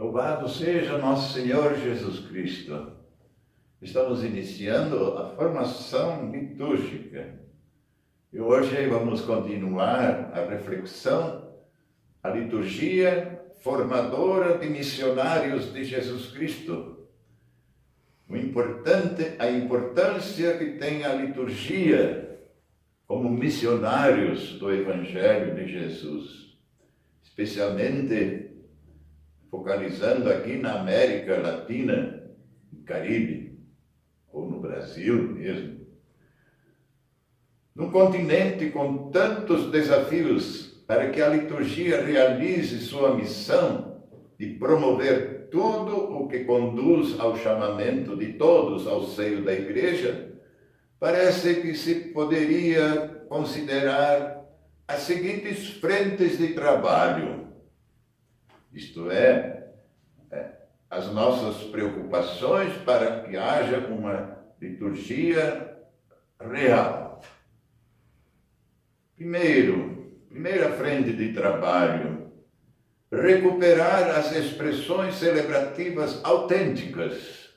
Louvado seja nosso Senhor Jesus Cristo. Estamos iniciando a formação litúrgica. E hoje vamos continuar a reflexão, a liturgia formadora de missionários de Jesus Cristo. A importância que tem a liturgia como missionários do Evangelho de Jesus, especialmente focalizando aqui na América Latina, no Caribe, ou no Brasil mesmo. Num continente com tantos desafios para que a liturgia realize sua missão de promover tudo o que conduz ao chamamento de todos ao seio da Igreja, parece que se poderia considerar as seguintes frentes de trabalho. Isto é, as nossas preocupações para que haja uma liturgia real. Primeira frente de trabalho, recuperar as expressões celebrativas autênticas,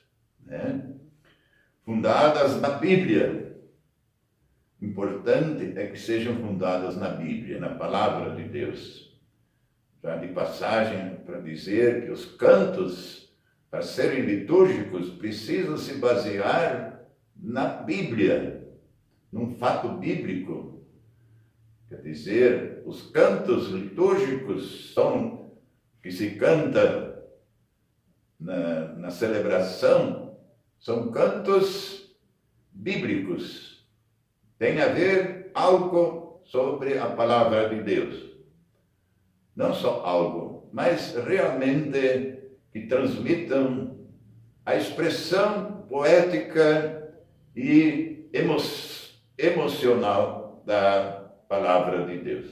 fundadas na Bíblia. Importante é que sejam fundadas na Bíblia, na Palavra de Deus. Já de passagem para dizer que os cantos, para serem litúrgicos, precisam se basear na Bíblia, num fato bíblico. Quer dizer, os cantos litúrgicos que se canta na celebração são cantos bíblicos. Tem a ver algo sobre a Palavra de Deus. Não só algo, mas realmente que transmitam a expressão poética e emocional da Palavra de Deus.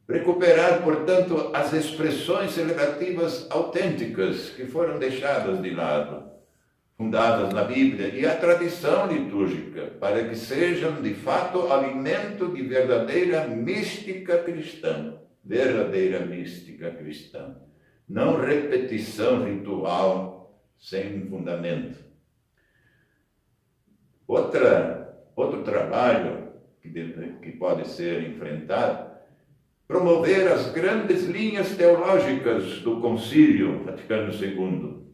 Recuperar, portanto, as expressões celebrativas autênticas que foram deixadas de lado, fundadas na Bíblia, e a tradição litúrgica, para que sejam, de fato, alimento de verdadeira mística cristã. Não repetição ritual sem fundamento. Outro trabalho que pode ser enfrentado, promover as grandes linhas teológicas do Concílio Vaticano II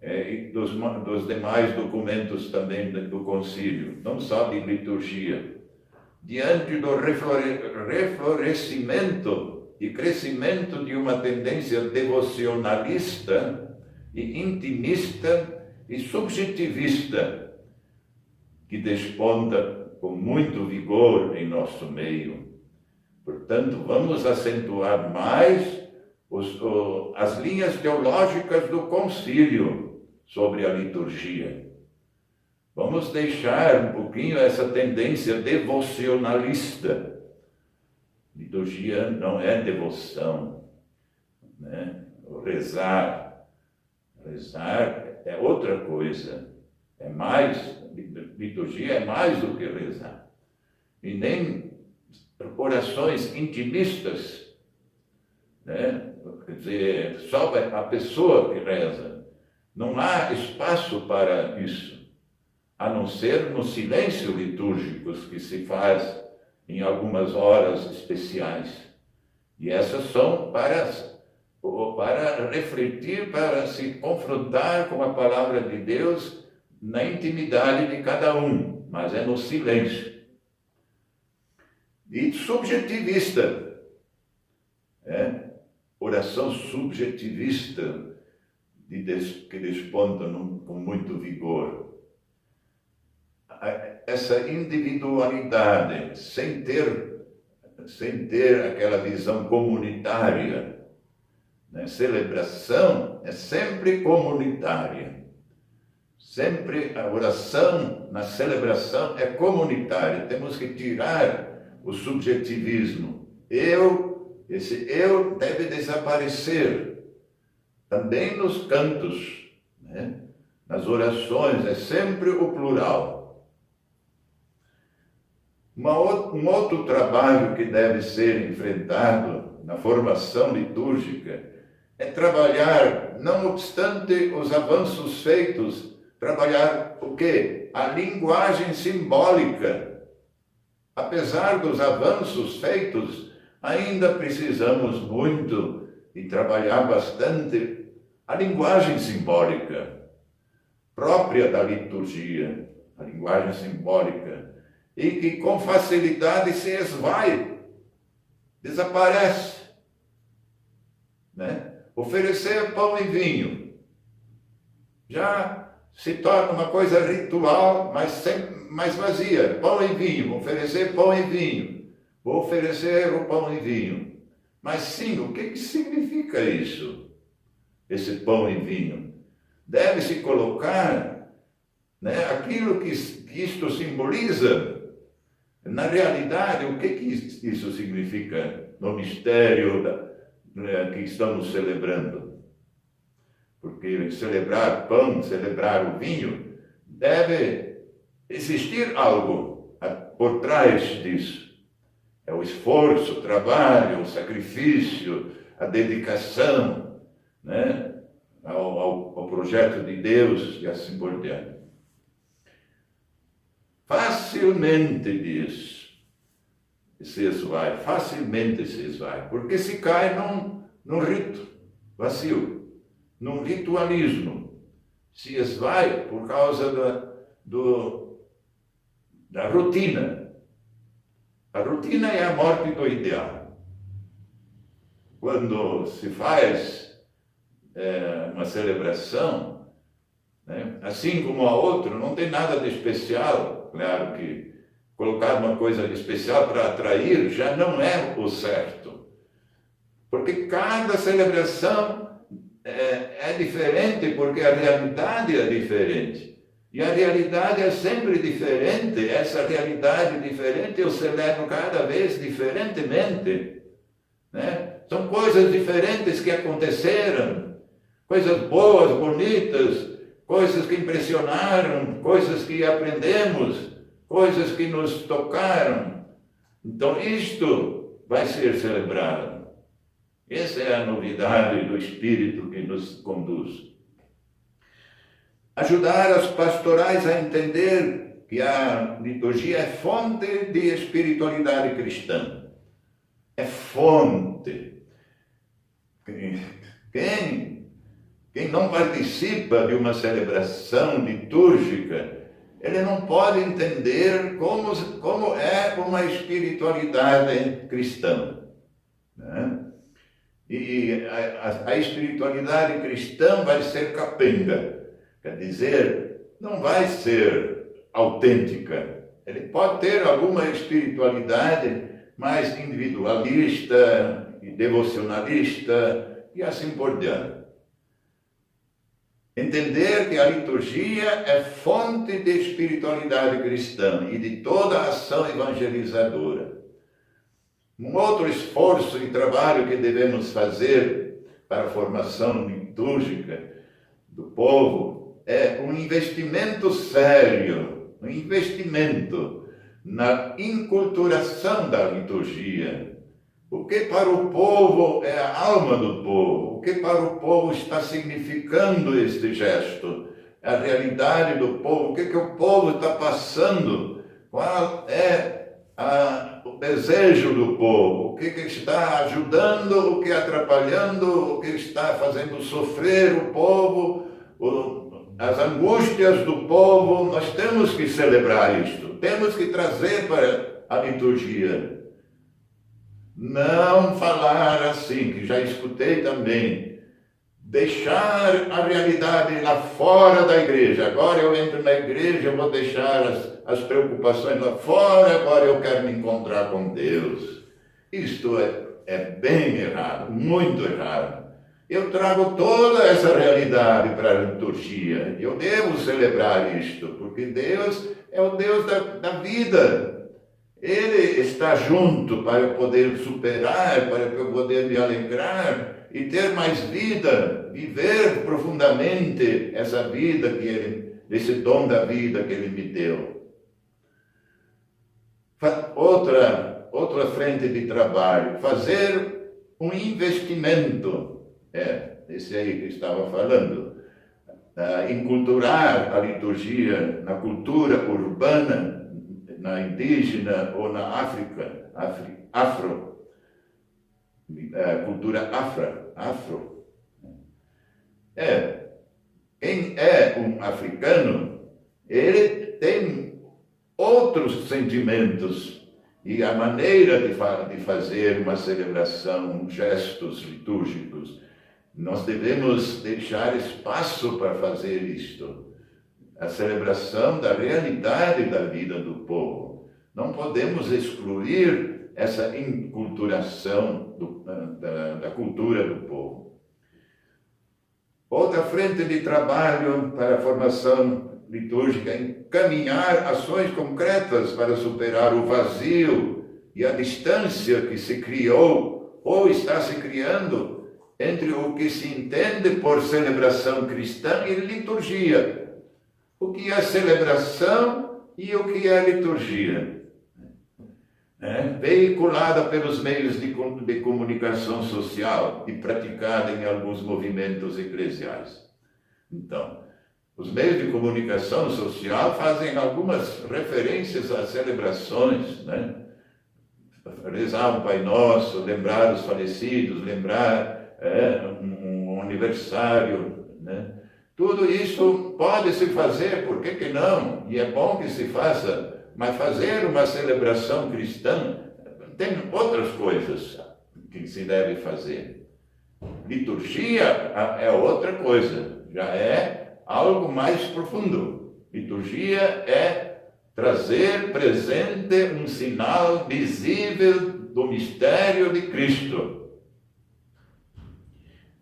e dos demais documentos também do Concílio, não só de liturgia. Diante do reflorescimento e crescimento de uma tendência devocionalista e intimista e subjetivista que desponta com muito vigor em nosso meio. Portanto, vamos acentuar mais as linhas teológicas do concílio sobre a liturgia. Vamos deixar um pouquinho essa tendência devocionalista. Liturgia não é devoção, Rezar é outra coisa. Liturgia é mais do que rezar. E nem orações intimistas, Quer dizer, só a pessoa que reza. Não há espaço para isso, a não ser no silêncio litúrgico que se faz em algumas horas especiais. E essas são para refletir, para se confrontar com a Palavra de Deus na intimidade de cada um, mas é no silêncio. E subjetivista, oração subjetivista, que desponta com muito vigor. Essa individualidade, sem ter aquela visão comunitária. Celebração é sempre comunitária. Sempre a oração na celebração é comunitária. Temos que tirar o subjetivismo. Esse eu deve desaparecer. Também nos cantos, nas orações, é sempre o plural. Um outro trabalho que deve ser enfrentado na formação litúrgica é trabalhar, não obstante os avanços feitos, trabalhar o quê? A linguagem simbólica. Apesar dos avanços feitos, ainda precisamos muito de trabalhar bastante a linguagem simbólica, própria da liturgia, a linguagem simbólica, e que com facilidade se esvai, desaparece, né? Oferecer pão e vinho já se torna uma coisa ritual, mas vazia. Pão e vinho, oferecer pão e vinho. Vou oferecer o pão e vinho. Mas sim, o que significa isso? Esse pão e vinho? Deve-se colocar, né, aquilo que isto simboliza. Na realidade, o que isso significa no mistério que estamos celebrando? Porque celebrar pão, celebrar o vinho, deve existir algo por trás disso. É o esforço, o trabalho, o sacrifício, a dedicação, né, ao projeto de Deus e assim por diante. Facilmente se esvai, porque se cai num rito vazio, num ritualismo, se esvai por causa da rotina. A rotina é a morte do ideal. Quando se faz uma celebração, né, assim como a outra, não tem nada de especial. Claro que colocar uma coisa de especial para atrair já não é o certo. Porque cada celebração é diferente, porque a realidade é diferente. E a realidade é sempre diferente. Essa realidade diferente eu celebro cada vez diferentemente, né? São coisas diferentes que aconteceram, coisas boas, bonitas, coisas que impressionaram, coisas que aprendemos, coisas que nos tocaram. Então isto vai ser celebrado. Essa é a novidade do Espírito que nos conduz. Ajudar as pastorais a entender que a liturgia é fonte de espiritualidade cristã. É fonte. Quem não participa de uma celebração litúrgica, ele não pode entender como é uma espiritualidade cristã, né? E a espiritualidade cristã vai ser capenga, quer dizer, não vai ser autêntica. Ele pode ter alguma espiritualidade mais individualista e devocionalista e assim por diante. Entender que a liturgia é fonte de espiritualidade cristã e de toda a ação evangelizadora. Um outro esforço e trabalho que devemos fazer para a formação litúrgica do povo é um investimento sério, um investimento na inculturação da liturgia. O que para o povo é a alma do povo? O que para o povo está significando este gesto? A realidade do povo? O que o povo está passando? Qual é o desejo do povo? O que está ajudando? O que atrapalhando? O que está fazendo sofrer o povo? As angústias do povo? Nós temos que celebrar isto. Temos que trazer para a liturgia. Não falar assim, que já escutei também, deixar a realidade lá fora da igreja. Agora eu entro na igreja, eu vou deixar as preocupações lá fora, agora eu quero me encontrar com Deus. Isto é bem errado, muito errado. Eu trago toda essa realidade para a liturgia. Eu devo celebrar isto, porque Deus é o Deus da vida. Ele está junto para eu poder superar, para eu poder me alegrar e ter mais vida, viver profundamente essa vida esse dom da vida que Ele me deu. Outra frente de trabalho, fazer um investimento Esse aí que estava falando. Enculturar a liturgia na cultura urbana, na indígena ou na África, cultura afro. Quem é um africano, ele tem outros sentimentos e a maneira de fazer uma celebração, gestos litúrgicos. Nós devemos deixar espaço para fazer isto. A celebração da realidade da vida do povo. Não podemos excluir essa enculturação da cultura do povo. Outra frente de trabalho para a formação litúrgica é encaminhar ações concretas para superar o vazio e a distância que se criou ou está se criando entre o que se entende por celebração cristã e liturgia. O que é celebração e o que é liturgia. Veiculada pelos meios de comunicação social e praticada em alguns movimentos eclesiais. Então, os meios de comunicação social fazem algumas referências às celebrações, rezar um Pai Nosso, lembrar os falecidos, lembrar um aniversário, Tudo isso pode se fazer, por que não? E é bom que se faça, mas fazer uma celebração cristã tem outras coisas que se deve fazer. Liturgia é outra coisa, já é algo mais profundo. Liturgia é trazer presente um sinal visível do mistério de Cristo.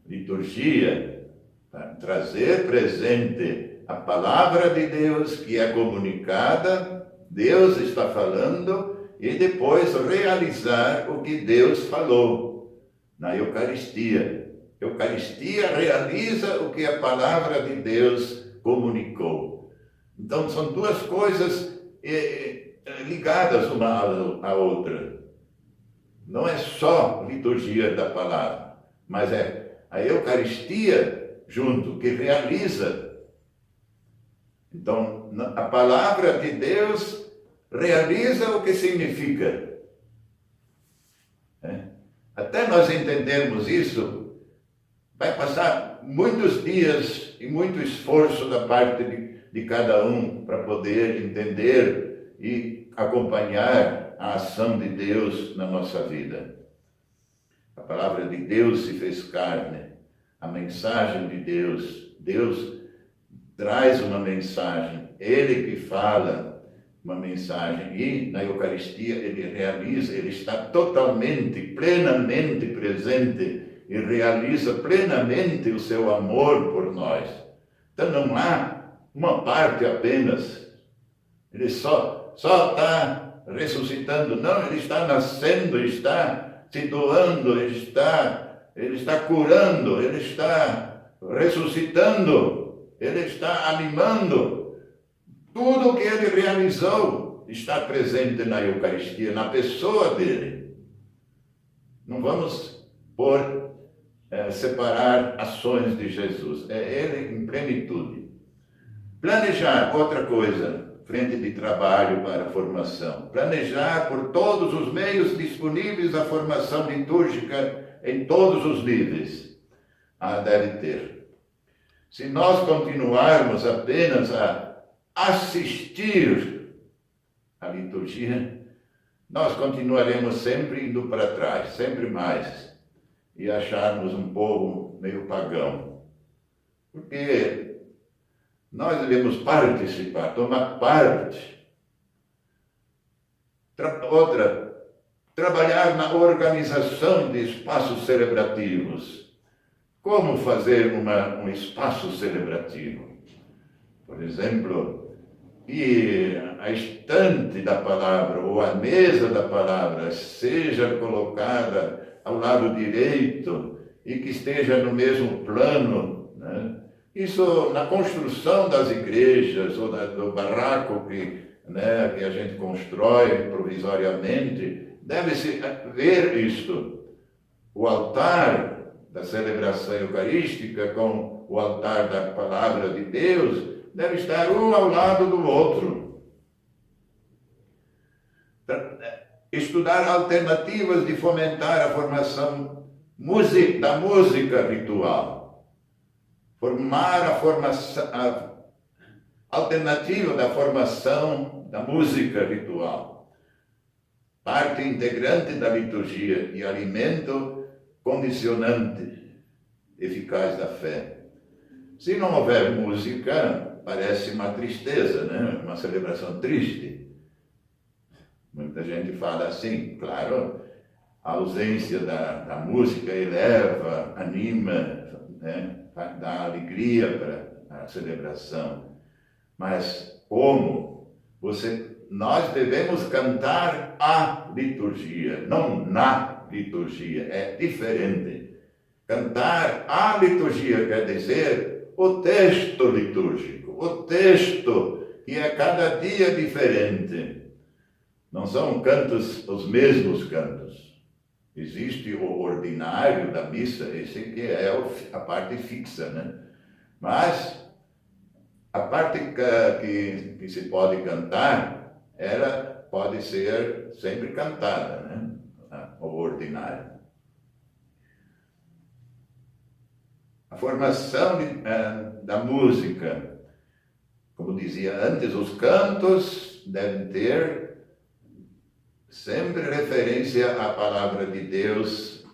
Liturgia, trazer presente a palavra de Deus que é comunicada, Deus está falando, e depois realizar o que Deus falou na Eucaristia. Eucaristia realiza o que a palavra de Deus comunicou. Então são duas coisas ligadas uma à outra. Não é só liturgia da palavra, mas é a Eucaristia junto, que realiza. Então, a palavra de Deus realiza o que significa. Até nós entendermos isso, vai passar muitos dias e muito esforço da parte de cada um para poder entender e acompanhar a ação de Deus na nossa vida. A palavra de Deus se fez carne, a mensagem de Deus. Deus traz uma mensagem, Ele que fala uma mensagem, e na Eucaristia Ele realiza, Ele está totalmente, plenamente presente e realiza plenamente o seu amor por nós. Então não há uma parte apenas, Ele só está ressuscitando, não, Ele está nascendo, Ele está se doando, Ele está curando, Ele está ressuscitando, Ele está animando. Tudo o que Ele realizou está presente na Eucaristia, na pessoa dele. Não vamos separar ações de Jesus. É Ele em plenitude. Planejar, outra coisa. Frente de trabalho para a formação. Planejar por todos os meios disponíveis a formação litúrgica em todos os níveis. Deve ter. Se nós continuarmos apenas a assistir à liturgia, nós continuaremos sempre indo para trás, sempre mais, e acharmos um povo meio pagão. Porque nós devemos participar, tomar parte. Trabalhar na organização de espaços celebrativos. Como fazer um espaço celebrativo? Por exemplo, que a estante da palavra ou a mesa da palavra seja colocada ao lado direito e que esteja no mesmo plano, Isso na construção das igrejas ou do barraco que a gente constrói provisoriamente, deve-se ver isto. O altar da celebração eucarística com o altar da palavra de Deus deve estar um ao lado do outro. Estudar alternativas de fomentar a formação da música ritual. Formar a alternativa da formação da música ritual. Parte integrante da liturgia e alimento condicionante eficaz da fé. Se não houver música, parece uma tristeza, né? Uma celebração triste. Muita gente fala assim, claro, a ausência da música eleva, anima, né? Dá alegria para a celebração. Mas como? Nós devemos cantar a liturgia, não na liturgia, é diferente. Cantar a liturgia quer dizer o texto litúrgico, o texto que é cada dia diferente. Não são cantos, os mesmos cantos. Existe o ordinário da missa, esse que é a parte fixa, né? Mas a parte que se pode cantar, ela pode ser sempre cantada, né? O ordinário. A formação da música, como dizia antes, os cantos devem ter sempre referência à palavra de Deus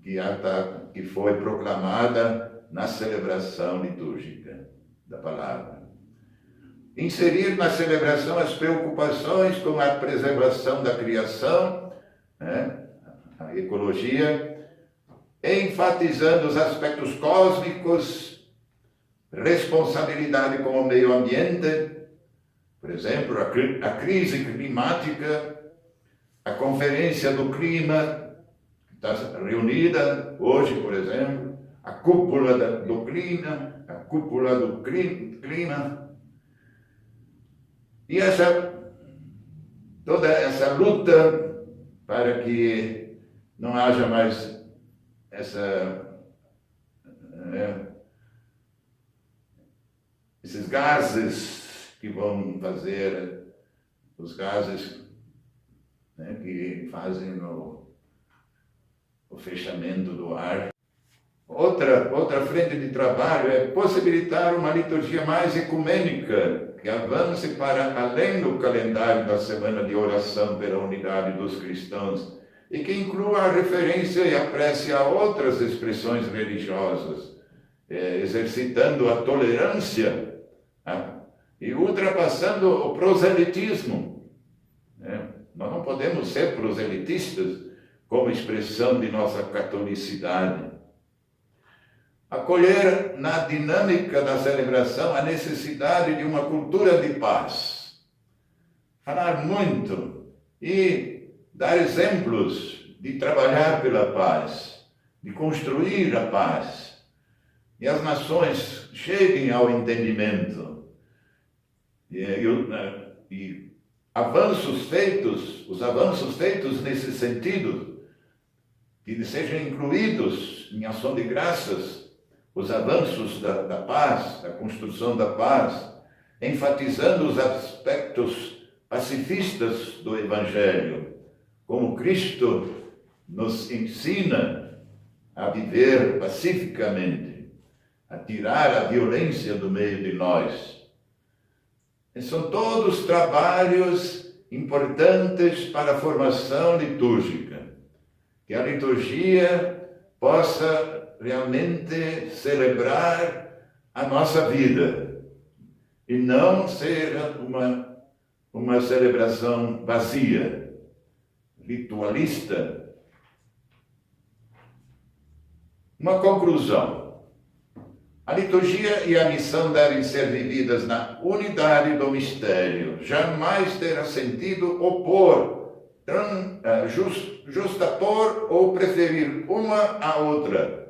que foi proclamada na celebração litúrgica da palavra. Inserir na celebração as preocupações com a preservação da criação, né? A ecologia, enfatizando os aspectos cósmicos, responsabilidade com o meio ambiente, por exemplo, a crise climática, a Conferência do Clima, que está reunida hoje, por exemplo, a cúpula do clima, a cúpula do clima. E toda essa luta para que não haja mais esses gases que vão fazer, os gases, né, que fazem o fechamento do ar. Outra frente de trabalho é possibilitar uma liturgia mais ecumênica, que avance para além do calendário da semana de oração pela unidade dos cristãos e que inclua a referência e a prece a outras expressões religiosas, exercitando a tolerância, e ultrapassando o proselitismo. Nós não podemos ser proselitistas como expressão de nossa catolicidade. Acolher na dinâmica da celebração a necessidade de uma cultura de paz. Falar muito e dar exemplos de trabalhar pela paz, de construir a paz. E as nações cheguem ao entendimento. E os avanços feitos nesse sentido, que sejam incluídos em ação de graças, os avanços da paz, da construção da paz, enfatizando os aspectos pacifistas do Evangelho, como Cristo nos ensina a viver pacificamente, a tirar a violência do meio de nós. E são todos trabalhos importantes para a formação litúrgica, que a liturgia possa realmente celebrar a nossa vida e não ser uma celebração vazia, ritualista. Uma conclusão. A liturgia e a missão devem ser vividas na unidade do mistério. Jamais terá sentido opor, justapor ou preferir uma à outra.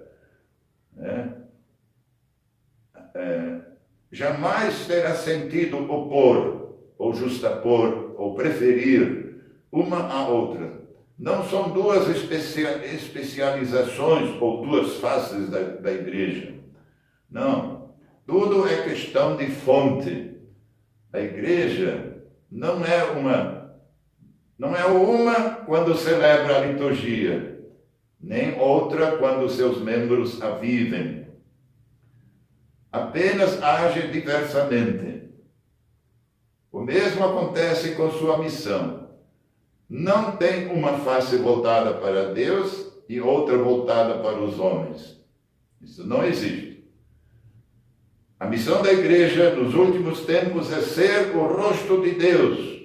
Jamais terá sentido opor, ou justapor, ou preferir uma à outra. não são duas especializações ou duas faces da igreja. Não. Tudo é questão de fonte. A igreja não é uma quando celebra a liturgia, nem outra quando seus membros a vivem. Apenas age diversamente. O mesmo acontece com sua missão. Não tem uma face voltada para Deus e outra voltada para os homens. Isso não existe. A missão da igreja nos últimos tempos é ser o rosto de Deus.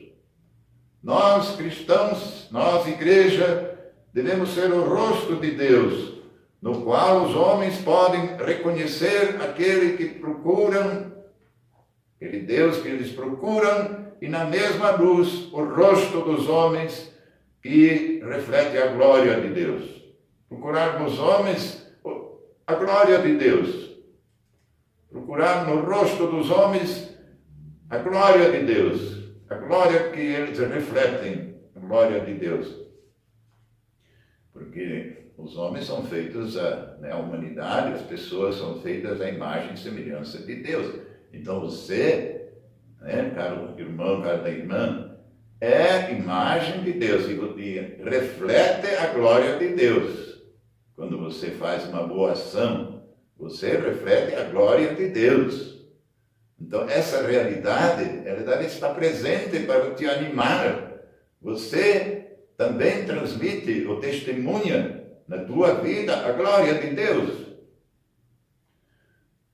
Nós, cristãos, nós, igreja, devemos ser o rosto de Deus, no qual os homens podem reconhecer aquele que procuram, aquele Deus que eles procuram, e na mesma luz, o rosto dos homens que reflete a glória de Deus. Procurar nos homens a glória de Deus. Procurar no rosto dos homens a glória de Deus. A glória que eles refletem, a glória de Deus. Porque os homens são feitos, a humanidade, as pessoas são feitas à imagem e semelhança de Deus. Então você, caro irmão, cara irmã, é imagem de Deus e reflete a glória de Deus. Quando você faz uma boa ação, você reflete a glória de Deus. Então essa realidade está presente para te animar. Você também transmite ou testemunha na tua vida a glória de Deus.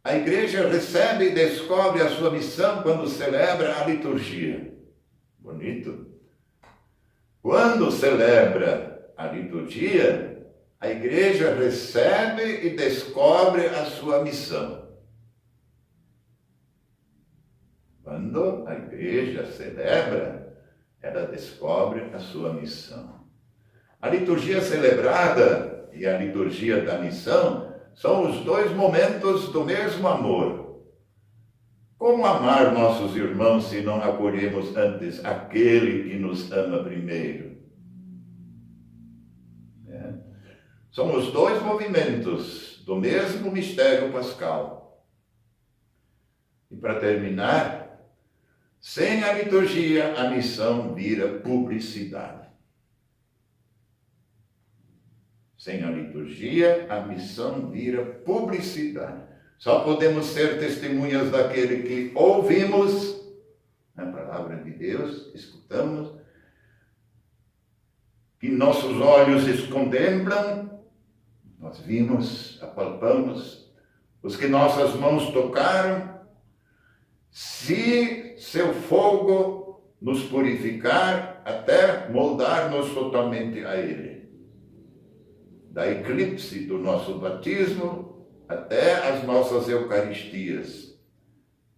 A igreja recebe e descobre a sua missão quando celebra a liturgia. Bonito. Quando celebra a liturgia, a igreja recebe e descobre a sua missão. Quando a igreja celebra, ela descobre a sua missão. A liturgia celebrada e a liturgia da missão são os dois momentos do mesmo amor. Como amar nossos irmãos se não acolhemos antes aquele que nos ama primeiro? São os dois movimentos do mesmo mistério pascal. E para terminar, sem a liturgia, a missão vira publicidade. Sem a liturgia, a missão vira publicidade. Só podemos ser testemunhas daquele que ouvimos, a palavra de Deus, escutamos, que nossos olhos contemplam, nós vimos, apalpamos, os que nossas mãos tocaram, se seu fogo nos purificar até moldar-nos totalmente a Ele. Da eclipse do nosso batismo até as nossas Eucaristias.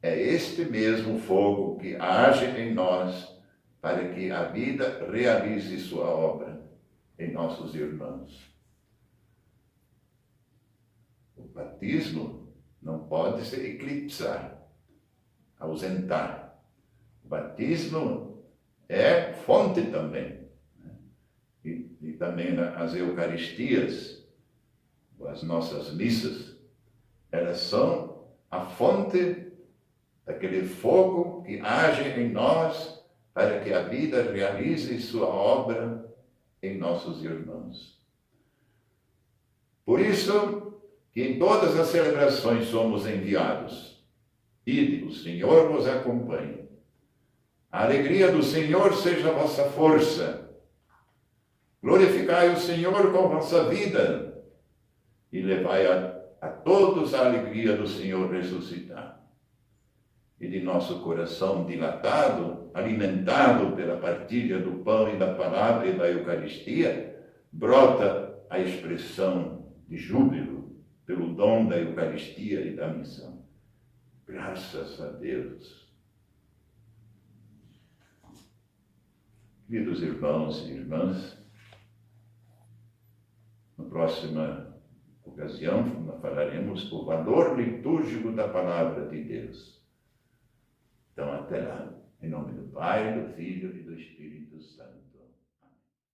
É este mesmo fogo que age em nós para que a vida realize sua obra em nossos irmãos. O batismo não pode se eclipsar, ausentar. O batismo é fonte também. E também as Eucaristias, as nossas missas, elas são a fonte daquele fogo que age em nós para que a vida realize sua obra em nossos irmãos. Por isso que em todas as celebrações somos enviados. Ide, o Senhor vos acompanhe. A alegria do Senhor seja a vossa força. Glorificai o Senhor com vossa vida e levai a todos a alegria do Senhor ressuscitar. E de nosso coração dilatado, alimentado pela partilha do pão e da palavra e da Eucaristia, brota a expressão de júbilo pelo dom da Eucaristia e da missão. Graças a Deus. Queridos irmãos e irmãs, na próxima ocasião, nós falaremos o valor litúrgico da palavra de Deus. Então, até lá. Em nome do Pai, do Filho e do Espírito.